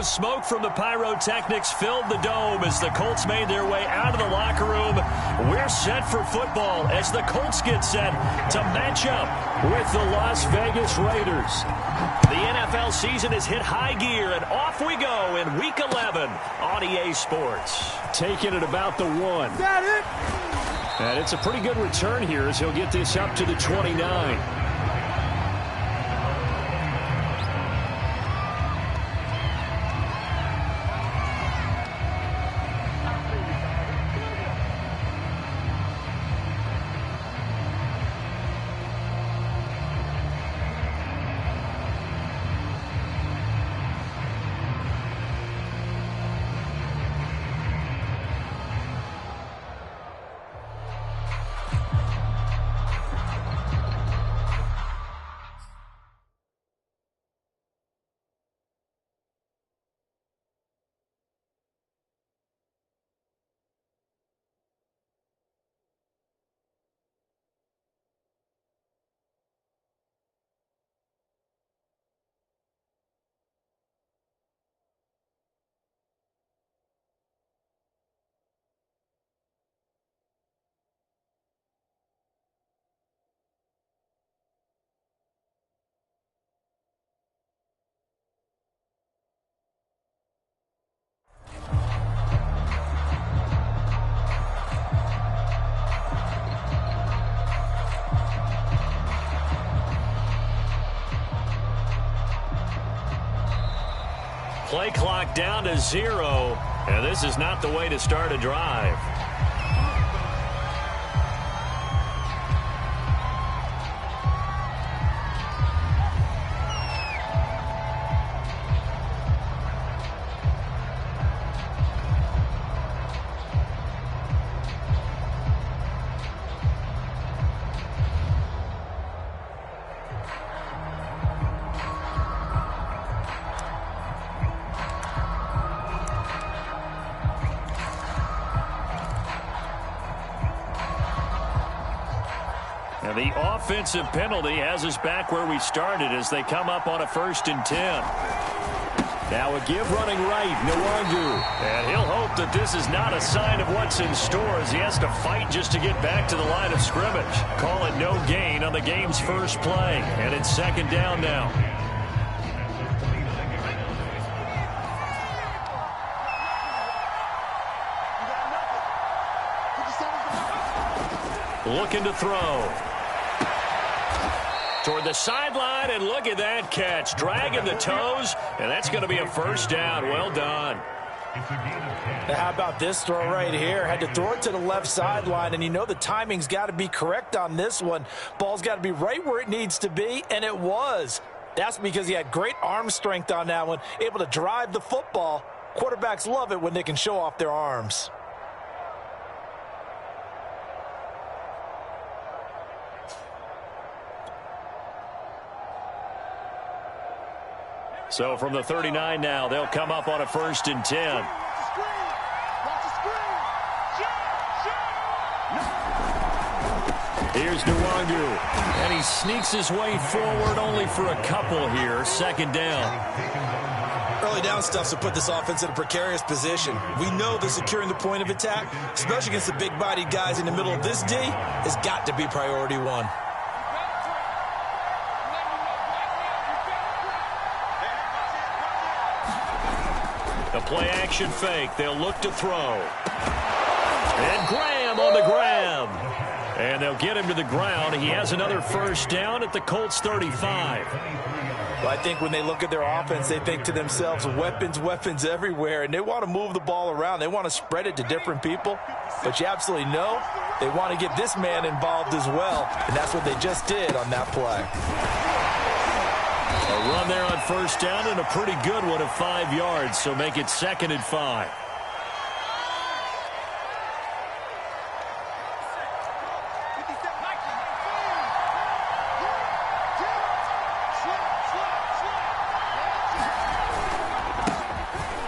smoke from the pyrotechnics filled the dome as the Colts made their way out of the locker room. We're set for football as the Colts get set to match up with the Las Vegas Raiders. The NFL season has hit high gear, and off we go in Week 11 on EA Sports. Taking it about the 1. Is that it? And it's a pretty good return here as he'll get this up to the 29. Play clock down to 0, and this is not the way to start a drive. And the offensive penalty has us back where we started as they come up on a 1st and 10. Now a give running right, Nwangu. And he'll hope that this is not a sign of what's in store as he has to fight just to get back to the line of scrimmage. Call it no gain on the game's first play. And it's 2nd down now. Looking to throw. Toward the sideline, and look at that catch. Dragging the toes, and that's going to be a 1st down. Well done. Now, how about this throw right here? Had to throw it to the left sideline, and you know the timing's got to be correct on this one. Ball's got to be right where it needs to be, and it was. That's because he had great arm strength on that one, able to drive the football. Quarterbacks love it when they can show off their arms. So from the 39 now, they'll come up on a 1st and 10. Here's Nwangu, and he sneaks his way forward only for a couple here. 2nd down. Early down stuff to put this offense in a precarious position. We know that securing the point of attack, especially against the big-bodied guys in the middle of this D, has got to be priority 1. The play action fake. They'll look to throw. And Graham on the grab. And they'll get him to the ground. He has another 1st down at the Colts 35. Well, I think when they look at their offense, they think to themselves, weapons, weapons everywhere. And they want to move the ball around. They want to spread it to different people. But you absolutely know they want to get this man involved as well. And that's what they just did on that play. A run there on 1st down and a pretty good one of 5 yards, so make it 2nd and 5.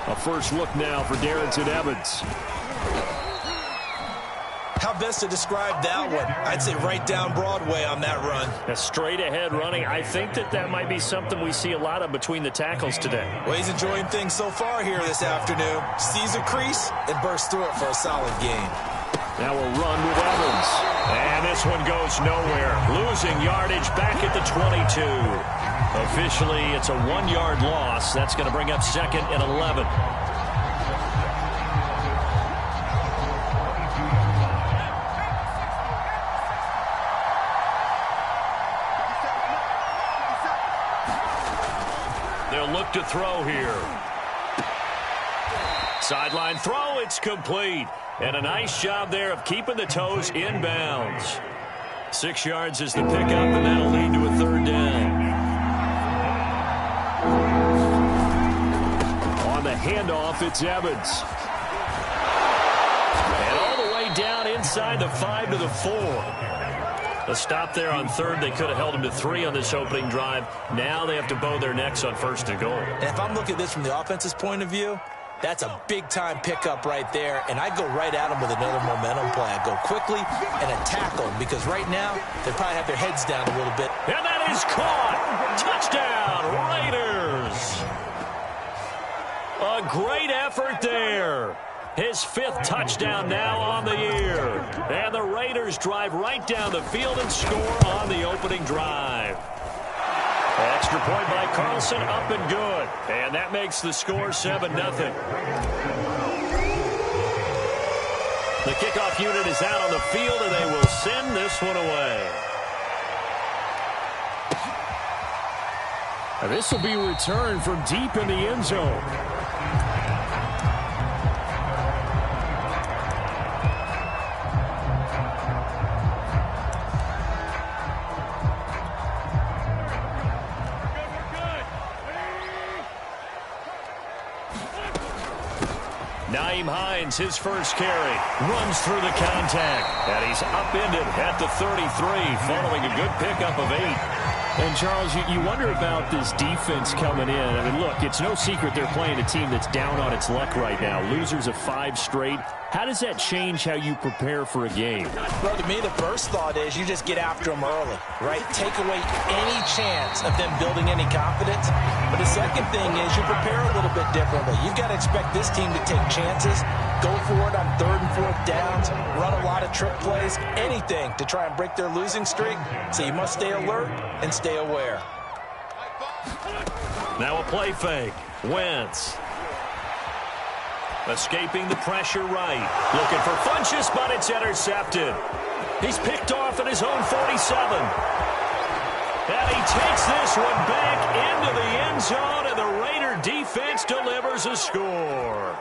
A first look now for Darrington Evans. How best to describe that one? I'd say right down Broadway on that run. A straight-ahead running. I think that might be something we see a lot of between the tackles today. Well, he's enjoying things so far here this afternoon. Sees a crease and bursts through it for a solid gain. Now we'll run with Evans. And this one goes nowhere. Losing yardage back at the 22. Officially, it's a 1-yard loss. That's going to bring up 2nd and 11. They'll look to throw here. Sideline throw, it's complete. And a nice job there of keeping the toes inbounds. 6 yards is the pickup, and that'll lead to a 3rd down. On the handoff, it's Evans. And all the way down inside the 5 to the 4. A stop there on 3rd. They could have held him to 3 on this opening drive. Now they have to bow their necks on 1st and goal. And if I'm looking at this from the offense's point of view, that's a big-time pickup right there, and I'd go right at him with another momentum play. I'd go quickly and attack them because right now they probably have their heads down a little bit. And that is caught. Touchdown, Raiders. A great effort there. His 5th touchdown now on the year. And the Raiders drive right down the field and score on the opening drive. Extra point by Carlson, up and good. And that makes the score 7-0. The kickoff unit is out on the field, and they will send this one away. And this will be returned from deep in the end zone. Hines, his first carry, runs through the contact, and he's upended at the 33, following a good pickup of 8. And, Charles, you wonder about this defense coming in. I mean, look, it's no secret they're playing a team that's down on its luck right now. Losers of 5 straight. How does that change how you prepare for a game? Well, to me, the first thought is you just get after them early, right? Take away any chance of them building any confidence. But the second thing is you prepare a little bit differently. You've got to expect this team to take chances, go for it on 3rd and 4th downs, run a lot of trick plays, anything to try and break their losing streak. So you must stay alert and stay aware. Now a play fake. Wentz. Escaping the pressure right. Looking for Funchess, but it's intercepted. He's picked off at his own 47. And he takes this one back into the end zone, and the Raider defense delivers a score.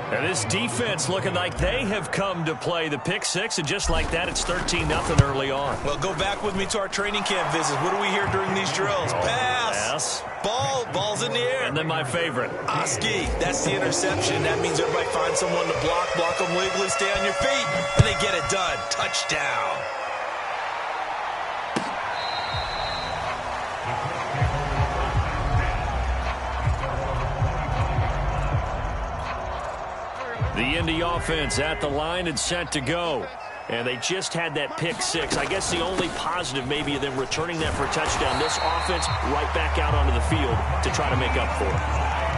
And this defense looking like they have come to play. The pick 6, and just like that, it's 13-0 early on. Well, go back with me to our training camp visits. What do we hear during these drills? Pass. Ball's in the air. And then my favorite. Oski, that's the interception. That means everybody finds someone to block them wiggly, stay on your feet, and they get it done. Touchdown. The Indy offense at the line and set to go. And they just had that pick 6. I guess the only positive maybe of them returning that for a touchdown. This offense right back out onto the field to try to make up for it.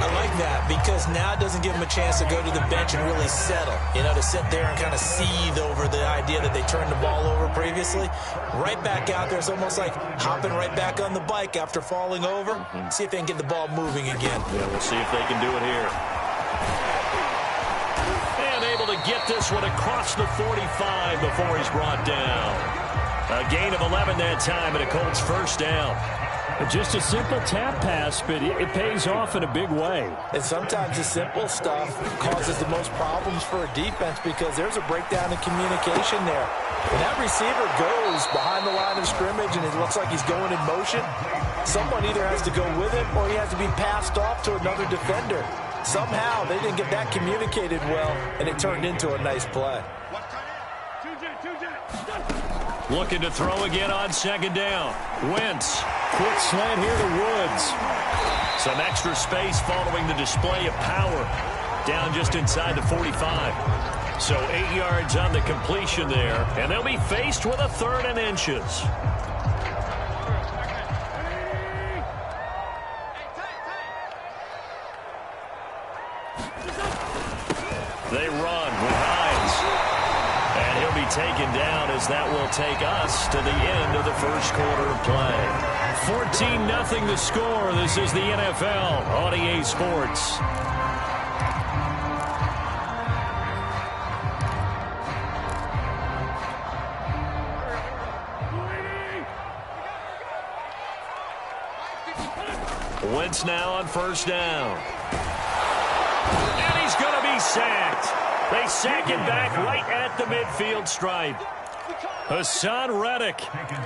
I like that because now it doesn't give them a chance to go to the bench and really settle. You know, to sit there and kind of seethe over the idea that they turned the ball over previously. Right back out there. It's almost like hopping right back on the bike after falling over. See if they can get the ball moving again. Yeah, we'll see if they can do it here. Able to get this one across the 45 before he's brought down. A gain of 11 that time, and a Colts first down. Just a simple tap pass, but it pays off in a big way. And sometimes the simple stuff causes the most problems for a defense because there's a breakdown in communication there. When that receiver goes behind the line of scrimmage and it looks like he's going in motion, someone either has to go with him or he has to be passed off to another defender. Somehow they didn't get that communicated well, and it turned into a nice play. Looking to throw again on 2nd down. Wentz Quick slant here to Woods. Some extra space following the display of power. Down just inside the 45. So 8 yards on the completion there. And they'll be faced with a 3rd and inches. They run with Hines. And he'll be taken down as that will take us to the end of the first quarter of play. 14-0 the score. This is the NFL on EA Sports. Wentz now on 1st down. And he's going to be sacked. They sack him back right at the midfield stripe. Hassan Reddick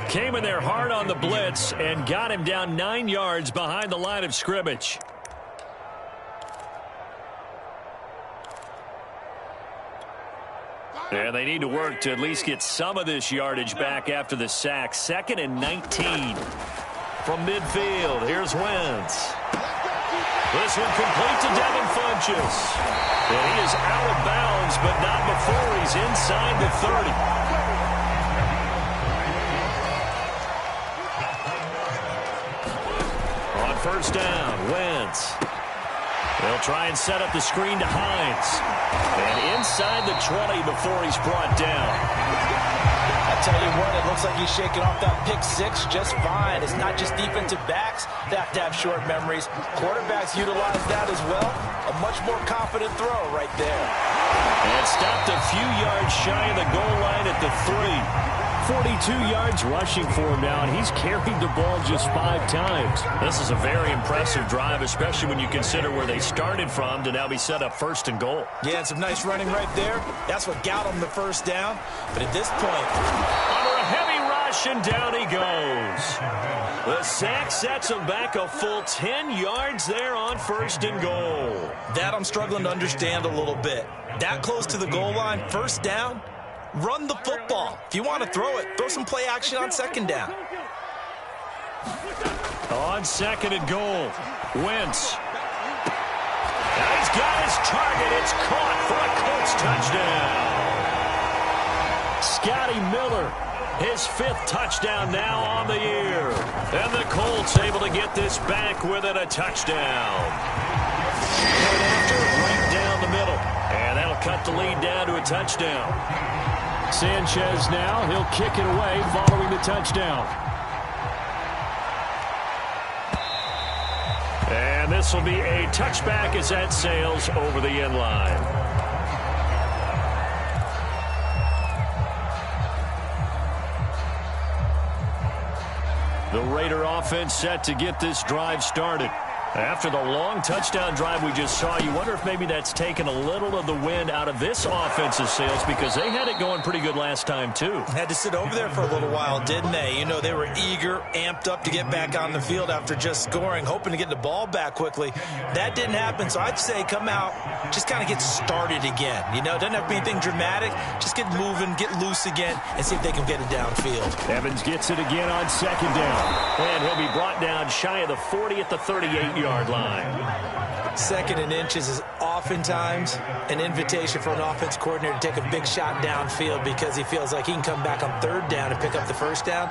came in there hard on the blitz and got him down 9 yards behind the line of scrimmage. And they need to work to at least get some of this yardage back after the sack. 2nd and 19 from midfield. Here's Wentz. This one complete to Devin Funchess. And he is out of bounds, but not before he's inside the 30. On 1st down, Wentz. They'll try and set up the screen to Hines. And inside the 20 before he's brought down. I tell you what, it looks like he's shaking off that pick 6 just fine. It's not just defensive backs that have to have short memories. Quarterbacks utilize that as well. A much more confident throw right there. And stopped a few yards shy of the goal line at the 3. 42 yards rushing for him now, and he's carried the ball just 5 times. This is a very impressive drive, especially when you consider where they started from to now be set up 1st and goal. Yeah, and some nice running right there. That's what got him the 1st down. But at this point, under a heavy rush, and down he goes. The sack sets him back a full 10 yards there on 1st and goal. That I'm struggling to understand a little bit. That close to the goal line, 1st down. Run the football. If you want to throw it, throw some play action on 2nd down. On 2nd and goal, Wentz. Now he's got his target. It's caught for a Colts touchdown. Scotty Miller, his 5th touchdown now on the year. And the Colts able to get this back within a touchdown. And after, right down the middle. And that'll cut the lead down to a touchdown. Sanchez now, he'll kick it away following the touchdown. And this will be a touchback as that sails over the end line. The Raider offense set to get this drive started. After the long touchdown drive we just saw, you wonder if maybe that's taken a little of the wind out of this offensive sails, because they had it going pretty good last time, too. Had to sit over there for a little while, didn't they? You know, they were eager, amped up to get back on the field after just scoring, hoping to get the ball back quickly. That didn't happen, so I'd say come out, just kind of get started again. You know, doesn't have to be anything dramatic. Just get moving, get loose again, and see if they can get it downfield. Evans gets it again on 2nd down. And he'll be brought down shy of the 40 at the 38-yard line. 2nd and inches is oftentimes an invitation for an offense coordinator to take a big shot downfield because he feels like he can come back on 3rd down and pick up the 1st down.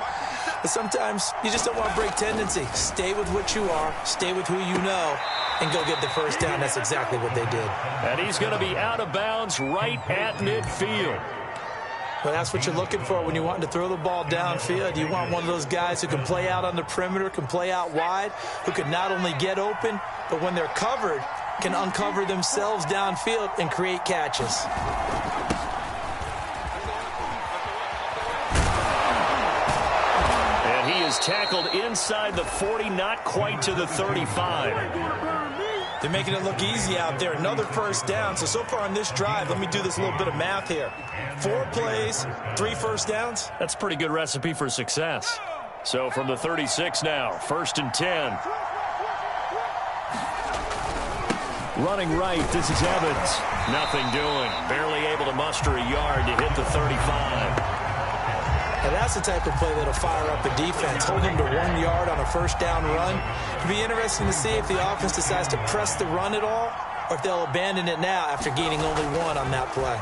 But sometimes you just don't want to break tendency. Stay with what you are, stay with who you know, and go get the 1st down. That's exactly what they did. And he's going to be out of bounds right at midfield. Well, that's what you're looking for when you're wanting to throw the ball downfield. You want one of those guys who can play out on the perimeter, can play out wide, who can not only get open, but when they're covered, can uncover themselves downfield and create catches. And he is tackled inside the 40, not quite to the 35. They're making it look easy out there. Another 1st down. So far on this drive, let me do this little bit of math here. 4 plays, 3 1st downs. That's a pretty good recipe for success. So from the 36 now, 1st and 10. Running right, this is Evans. Nothing doing. Barely able to muster a yard to hit the 35. And that's the type of play that'll fire up a defense, hold them to 1 yard on a first down run. It'll be interesting to see if the offense decides to press the run at all or if they'll abandon it now after gaining only 1 on that play.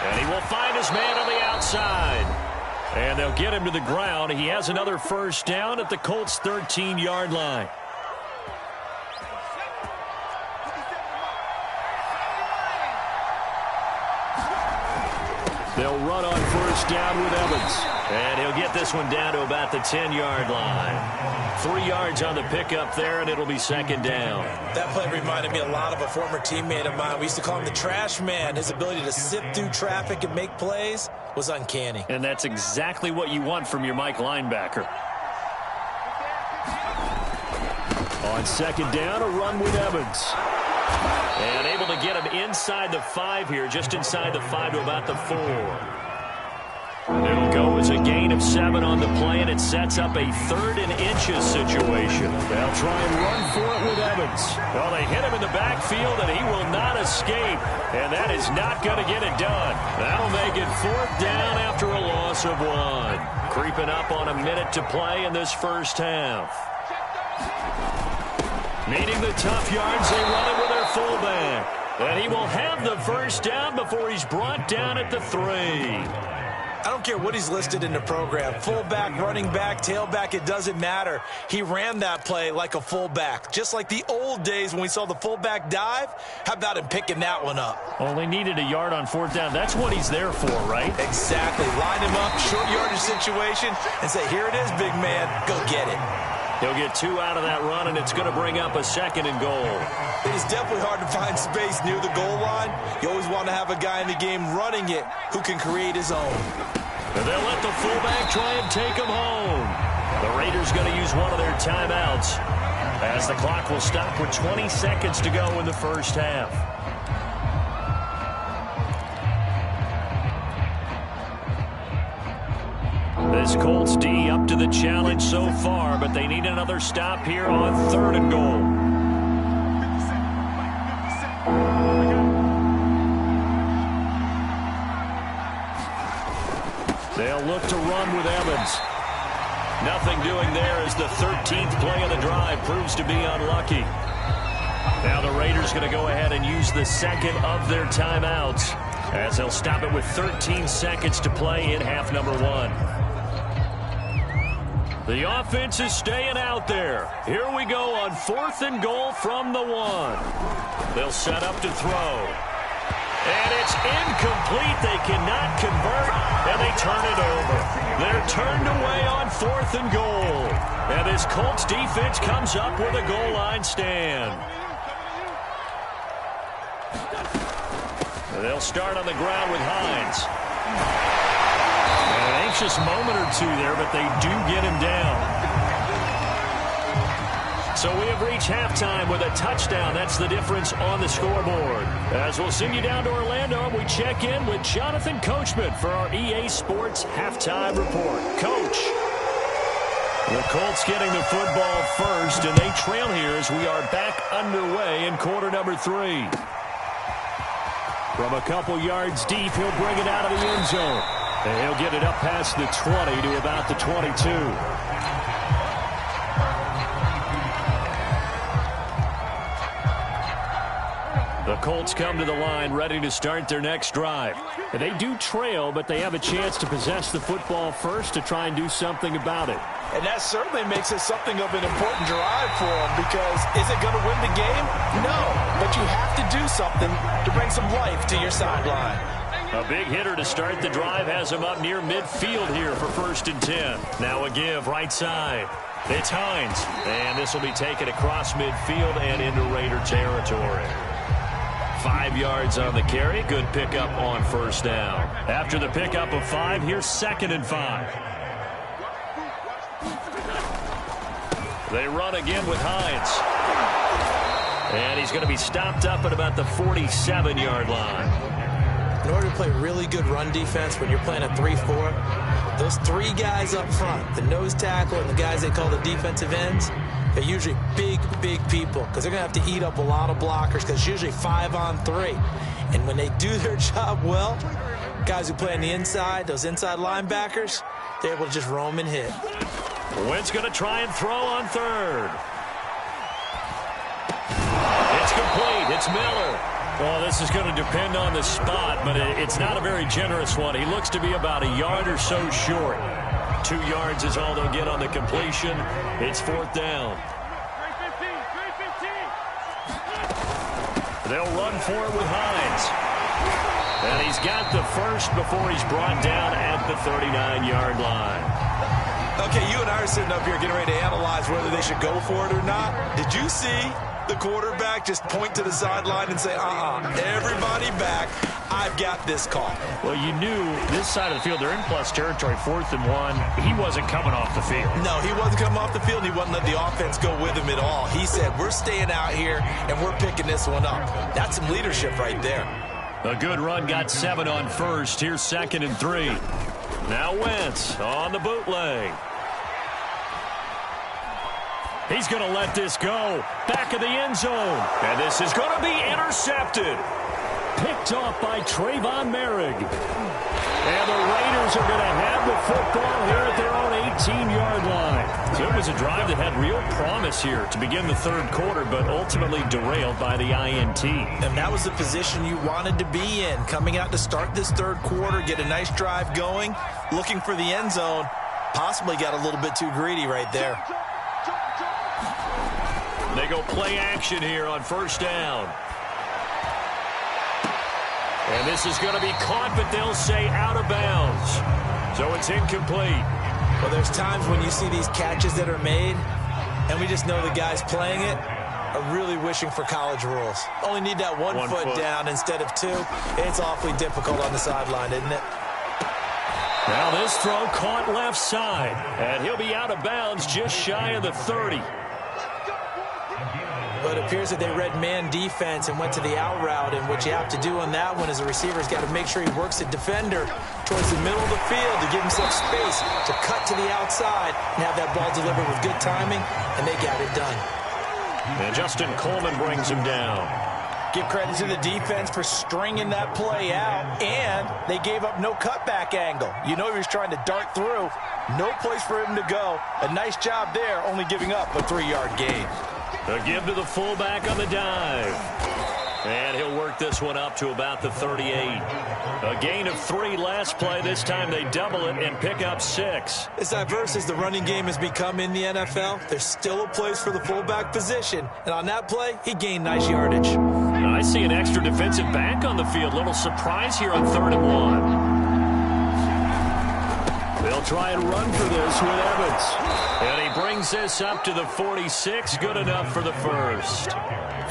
And he will find his man on the outside. And they'll get him to the ground. He has another first down at the Colts' 13-yard line. They'll run on first down with Evans. And he'll get this one down to about the 10-yard line. 3 yards on the pickup there, and it'll be second down. That play reminded me a lot of a former teammate of mine. We used to call him the trash man. His ability to sift through traffic and make plays was uncanny. And that's exactly what you want from your Mike linebacker. On second down, a run with Evans. And able to get him inside the 5 here, just inside the 5 to about the 4. It'll go as a gain of 7 on the play, and it sets up a 3rd and inches situation. They'll try and run for it with Evans. Well, they hit him in the backfield, and he will not escape. And that is not going to get it done. That'll make it 4th down after a loss of 1. Creeping up on a minute to play in this first half. Meeting the tough yards, they run it with their fullback. And he will have the first down before he's brought down at the 3. I don't care what he's listed in the program. Fullback, running back, tailback, it doesn't matter. He ran that play like a fullback. Just like the old days when we saw the fullback dive. How about him picking that one up? Only needed a yard on 4th down. That's what he's there for, right? Exactly. Line him up, short yardage situation, and say, here it is, big man. Go get it. He'll get 2 out of that run, and it's going to bring up a 2nd and goal. It is definitely hard to find space near the goal line. You always want to have a guy in the game running it who can create his own. And they'll let the fullback try and take him home. The Raiders going to use one of their timeouts as the clock will stop with 20 seconds to go in the first half. This Colts D up to the challenge so far, but they need another stop here on 3rd and goal. They'll look to run with Evans. Nothing doing there as the 13th play of the drive proves to be unlucky. Now the Raiders going to go ahead and use the 2nd of their timeouts as they'll stop it with 13 seconds to play in half number 1. The offense is staying out there. Here we go on 4th and goal from the 1. They'll set up to throw. And it's incomplete. They cannot convert, and they turn it over. They're turned away on 4th and goal. And this Colts defense comes up with a goal line stand. And they'll start on the ground with Hines. An anxious moment or two there, but they do get him down. So we have reached halftime with a touchdown. That's the difference on the scoreboard. As we'll send you down to Orlando, we check in with Jonathan Coachman for our EA Sports Halftime Report. Coach. The Colts getting the football first, and they trail here as we are back underway in quarter number 3. From a couple yards deep, he'll bring it out of the end zone. And he'll get it up past the 20 to about the 22. The Colts come to the line ready to start their next drive. And they do trail, but they have a chance to possess the football first to try and do something about it. And that certainly makes it something of an important drive for them, because is it going to win the game? No, but you have to do something to bring some life to your sideline. A big hitter to start the drive has him up near midfield here for 1st and 10. Now a give right side. It's Hines. And this will be taken across midfield and into Raider territory. 5 yards on the carry. Good pickup on 1st down. After the pickup of 5, here's 2nd and 5. They run again with Hines. And he's going to be stopped up at about the 47-yard line. In order to play really good run defense when you're playing a 3-4, those 3 guys up front, the nose tackle and the guys they call the defensive ends, they're usually big people because they're going to have to eat up a lot of blockers because it's usually 5 on 3. And when they do their job well, guys who play on the inside, those inside linebackers, they're able to just roam and hit. Wentz going to try and throw on third. It's complete. It's Miller. Well, this is going to depend on the spot, but it's not a very generous one. He looks to be about a yard or so short. 2 yards is all they'll get on the completion. It's 4th down. They'll run for it with Hines. And he's got the first before he's brought down at the 39-yard line. Okay, you and I are sitting up here getting ready to analyze whether they should go for it or not. Did you see the quarterback just point to the sideline and say, everybody back, I've got this call? Well, you knew this side of the field, they're in plus territory, 4th and 1. He wasn't coming off the field. No, he wasn't coming off the field, and he wasn't letting the offense go with him at all. He said, we're staying out here, and we're picking this one up. That's some leadership right there. A good run got 7 on first. Here's 2nd and 3. Now Wentz on the bootleg. He's going to let this go. Back of the end zone. And this is going to be intercepted. Picked off by Trayvon Merrick. And the Raiders are going to have the football here at their own 18-yard line. So it was a drive that had real promise here to begin the 3rd quarter, but ultimately derailed by the INT. And that was the position you wanted to be in. Coming out to start this 3rd quarter, get a nice drive going, looking for the end zone. Possibly got a little bit too greedy right there. They go play action here on 1st down. And this is going to be caught, but they'll say out of bounds. So it's incomplete. Well, there's times when you see these catches that are made, and we just know the guys playing it are really wishing for college rules. Only need that one foot down instead of 2. It's awfully difficult on the sideline, isn't it? Now this throw caught left side, and he'll be out of bounds just shy of the 30. But it appears that they read man defense and went to the out route, and what you have to do on that one is a receiver's got to make sure he works the defender towards the middle of the field to give himself space to cut to the outside and have that ball delivered with good timing, and they got it done. And Justin Coleman brings him down. Give credit to the defense for stringing that play out, and they gave up no cutback angle. You know he was trying to dart through. No place for him to go. A nice job there, only giving up a 3-yard gain. A give to the fullback on the dive. And he'll work this one up to about the 38. A gain of 3 last play. This time they double it and pick up 6. As diverse as the running game has become in the NFL, there's still a place for the fullback position. And on that play, he gained nice yardage. I see an extra defensive back on the field. Little surprise here on 3rd and 1. They'll try and run for this with Evans. And he brings this up to the 46. Good enough for the first.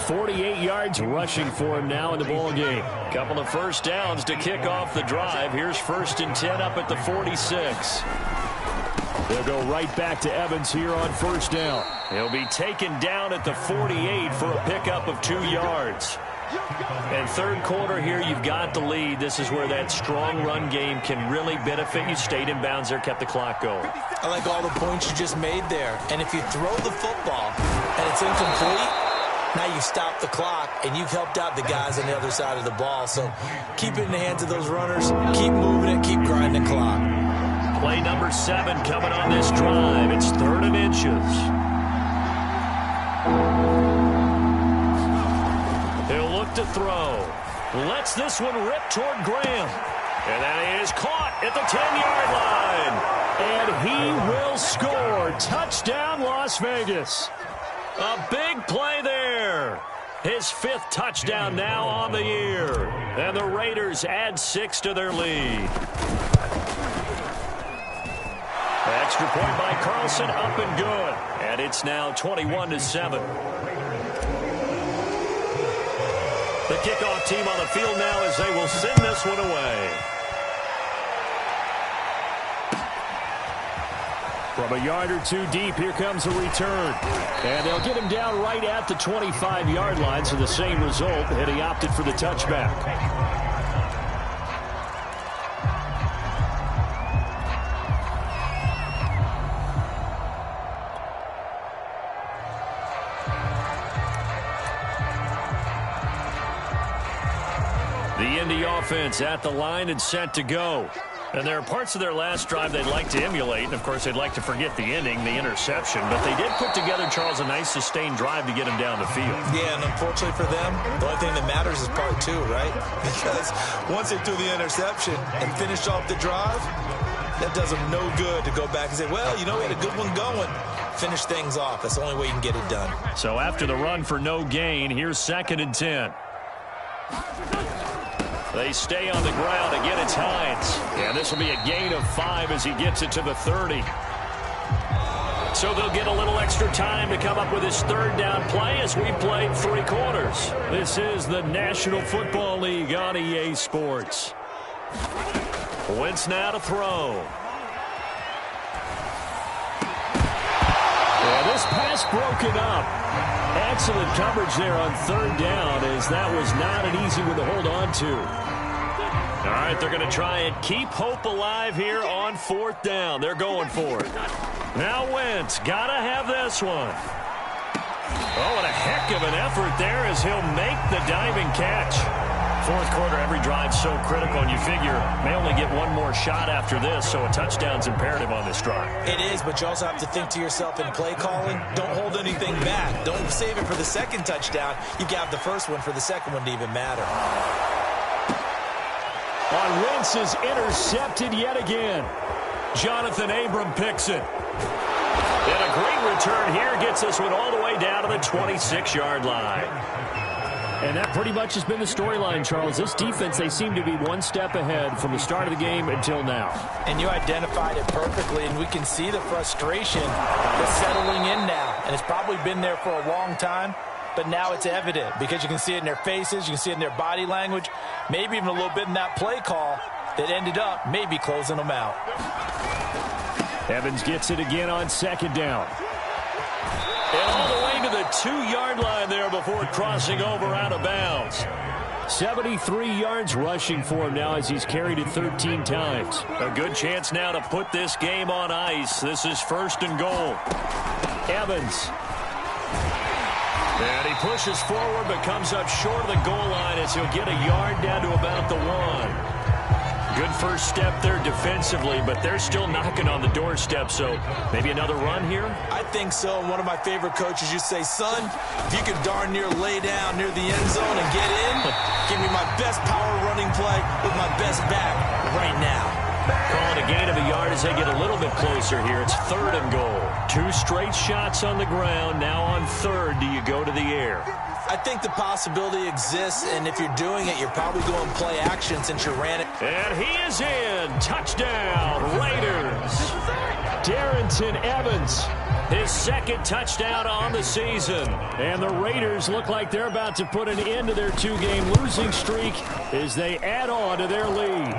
48 yards rushing for him now in the ball game. Couple of first downs to kick off the drive. Here's 1st and 10 up at the 46. They'll go right back to Evans here on 1st down. He'll be taken down at the 48 for a pickup of 2 yards. And 3rd quarter here, you've got the lead. This is where that strong run game can really benefit you. Stayed in bounds there, kept the clock going. I like all the points you just made there. And if you throw the football and it's incomplete, now you stop the clock and you've helped out the guys on the other side of the ball. So keep it in the hands of those runners. Keep moving it. Keep grinding the clock. Play number 7 coming on this drive. It's 3rd and inches. He'll look to throw. Lets this one rip toward Graham. And that is caught at the 10-yard line. And he will score. Touchdown, Las Vegas. A big play there. His 5th touchdown now on the year. And the Raiders add 6 to their lead. Extra point by Carlson, up and good. And it's now 21-7. The kickoff team on the field now as they will send this one away. From a yard or 2 deep, here comes a return. And they'll get him down right at the 25-yard line, so the same result, and he opted for the touchback. The Indy offense at the line and set to go. And there are parts of their last drive they'd like to emulate. And, of course, they'd like to forget the inning, the interception. But they did put together, Charles, a nice sustained drive to get him down the field. Yeah, and unfortunately for them, the only thing that matters is part two, right? Because once they threw the interception and finished off the drive, that does them no good to go back and say, well, you know, we had a good one going. Finish things off. That's the only way you can get it done. So after the run for no gain, here's 2nd and 10. They stay on the ground. Again, it's Hines. And this will be a gain of 5 as he gets it to the 30. So they'll get a little extra time to come up with his 3rd down play as we play 3 quarters. This is the National Football League on EA Sports. Wentz now to throw. And this pass broken up. Excellent coverage there on 3rd down, as that was not an easy one to hold on to. All right, they're going to try and keep hope alive here on 4th down. They're going for it. Now Wentz, got to have this one. Oh, and a heck of an effort there as he'll make the diving catch. 4th quarter, every drive so critical, and you figure may only get one more shot after this, so a touchdown's imperative on this drive. It is, but you also have to think to yourself in play calling, don't hold anything back. Don't save it for the 2nd touchdown. You got the 1st one for the 2nd one to even matter. On Wentz is intercepted yet again. Jonathan Abram picks it. And a great return here gets this one all the way down to the 26-yard line. And that pretty much has been the storyline, Charles. This defense, they seem to be one step ahead from the start of the game until now. And you identified it perfectly, and we can see the frustration that's settling in now. And it's probably been there for a long time, but now it's evident because you can see it in their faces, you can see it in their body language, maybe even a little bit in that play call that ended up maybe closing them out. Evans gets it again on 2nd down. And all the way to the 2-yard line there before crossing over out of bounds. 73 yards rushing for him now as he's carried it 13 times. A good chance now to put this game on ice. This is 1st and goal. Evans. And he pushes forward but comes up short of the goal line as he'll get a yard down to about the 1. Good first step there defensively, but they're still knocking on the doorstep, so maybe another run here? I think so. One of my favorite coaches used to say, son, if you could darn near lay down near the end zone and get in, give me my best power running play with my best back right now. Calling a gain of a yard as they get a little bit closer here. It's 3rd and goal. 2 straight shots on the ground. Now on 3rd, do you go to the air? I think the possibility exists, and if you're doing it, you're probably going play action since you ran it. And he is in. Touchdown, Raiders. Darrington Evans. His 2nd touchdown on the season. And the Raiders look like they're about to put an end to their 2-game losing streak as they add on to their lead.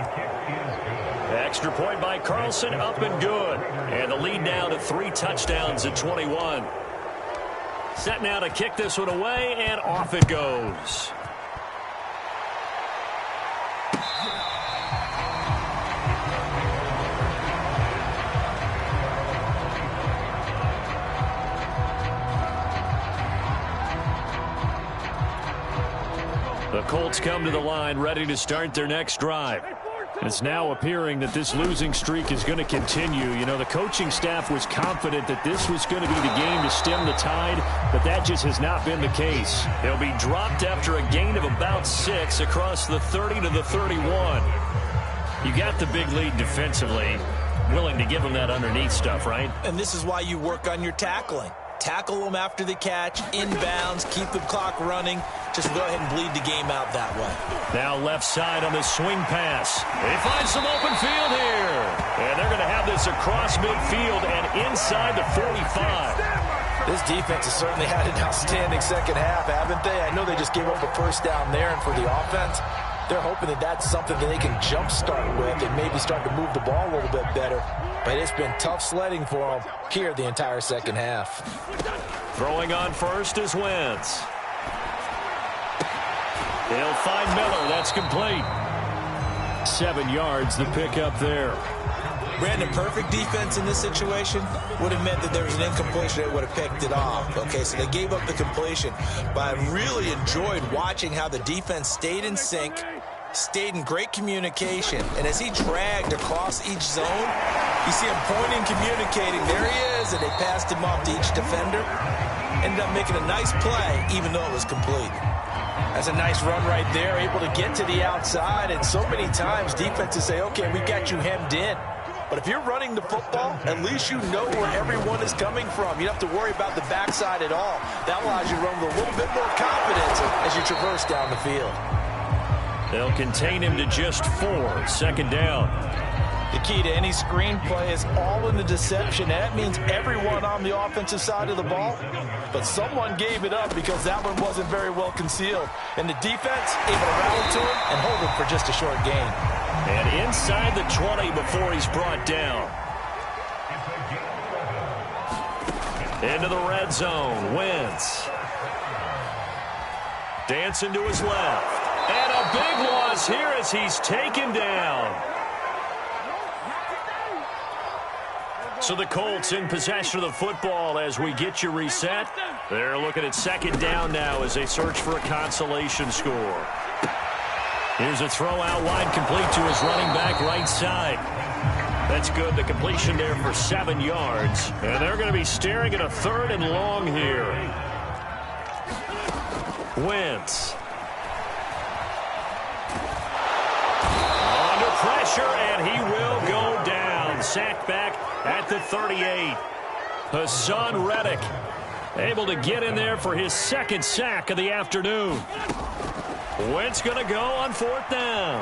Extra point by Carlson, up and good. And the lead now to 3 touchdowns at 21. Set now to kick this one away, and off it goes. The Colts come to the line, ready to start their next drive. It's now appearing that this losing streak is going to continue. You know, the coaching staff was confident that this was going to be the game to stem the tide, but that just has not been the case. They'll be dropped after a gain of about 6 across the 30 to the 31. You got the big lead defensively, willing to give them that underneath stuff, right? And this is why you work on your tackling. Tackle them after the catch, inbounds, keep the clock running. Just go ahead and bleed the game out that way. Now left side on the swing pass. They find some open field here. And they're going to have this across midfield and inside the 45. This defense has certainly had an outstanding 2nd half, haven't they? I know they just gave up a 1st down there, and for the offense, they're hoping that that's something that they can jumpstart with and maybe start to move the ball a little bit better. But it's been tough sledding for them here the entire 2nd half. Throwing on 1st is Wentz. They'll find Miller. That's complete. 7 yards, the pickup there. Brandon, perfect defense in this situation would have meant that there was an incompletion that would have picked it off. Okay, so they gave up the completion. But I really enjoyed watching how the defense stayed in sync, stayed in great communication. And as he dragged across each zone, you see him pointing, communicating. There he is, and they passed him off to each defender. Ended up making a nice play, even though it was complete. That's a nice run right there, able to get to the outside. And so many times defenses say, okay, we got you hemmed in. But if you're running the football, at least you know where everyone is coming from. You don't have to worry about the backside at all. That allows you to run with a little bit more confidence as you traverse down the field. They'll contain him to just 4. Second down. The key to any screenplay is all in the deception. That means everyone on the offensive side of the ball, but someone gave it up because that one wasn't very well concealed. And the defense able to rally to him and hold him for just a short gain. And inside the 20 before he's brought down. Into the red zone. Wentz. Dancing to his left. And a big loss here as he's taken down. So the Colts in possession of the football as we get you reset. They're looking at second down now as they search for a consolation score. Here's a throw out wide, complete to his running back right side. That's good. The completion there for 7 yards. And they're going to be staring at a 3rd and long here. Wentz. Under pressure, and he will go down. Sacked back at the 38. Hassan Reddick able to get in there for his 2nd sack of the afternoon. Wentz going to go on 4th down.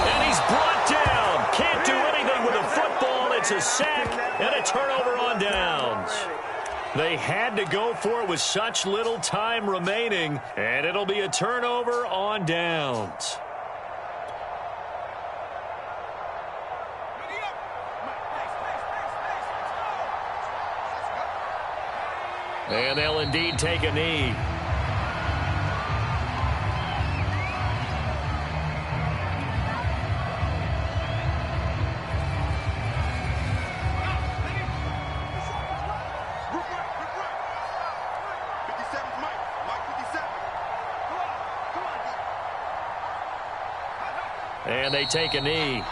And he's brought down. Can't do anything with a football. It's a sack and a turnover on downs. They had to go for it with such little time remaining, and it'll be a turnover on downs. And they'll indeed take a knee. And they take a knee.